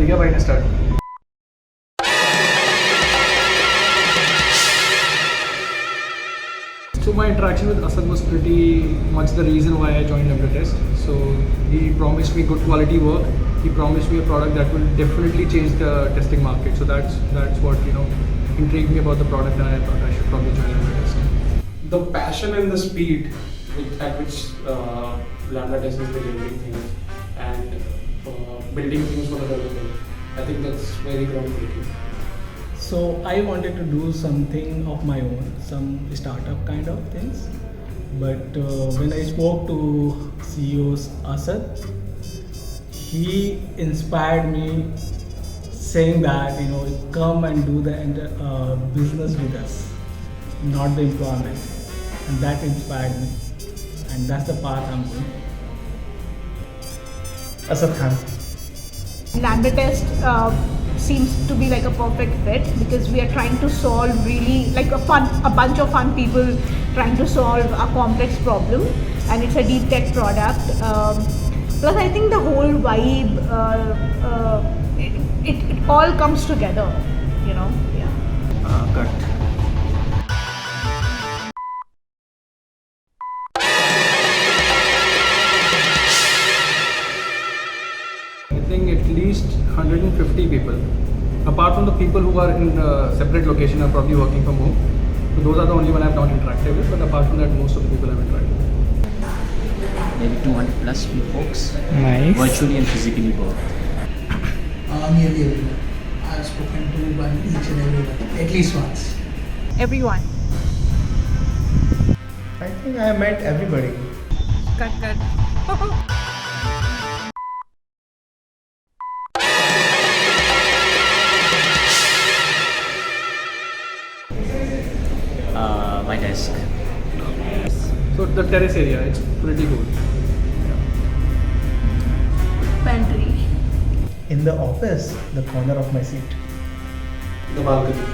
दिया भाई ने start. So my interaction with Asad was pretty much the reason why I joined LambdaTest. So he promised me good quality work. He promised me a product that will definitely change the testing market. So that's what intrigued me about the product, and I thought I should probably join LambdaTest. The passion and the speed at which LambdaTest is delivering things and building things for the developer, I think that's very groundbreaking. So I wanted to do something of my own, some startup kind of things. But when I spoke to CEO Asad, he inspired me, saying that come and do the business with us, not the employment, and that inspired me, and that's the path I'm going. Asad Khan. LambdaTest seems to be like a perfect fit because we are trying to solve really like a bunch of fun people trying to solve a complex problem, and it's a deep tech product. Plus, I think the whole vibe, it all comes together, Yeah. Cut. I think at least 150 people. Apart from the people who are in a separate location are probably working from home. So those are the only one I've not interacted with. But apart from that, most of the people I've interacted with. Maybe 200 plus folks. Nice. Virtually and physically both. Nearly everyone. I've spoken to each and everyone, at least once. Everyone. I think I met everybody. Cut. My desk. So the terrace area, it's pretty good. Pantry. In the office, the corner of my seat. The balcony.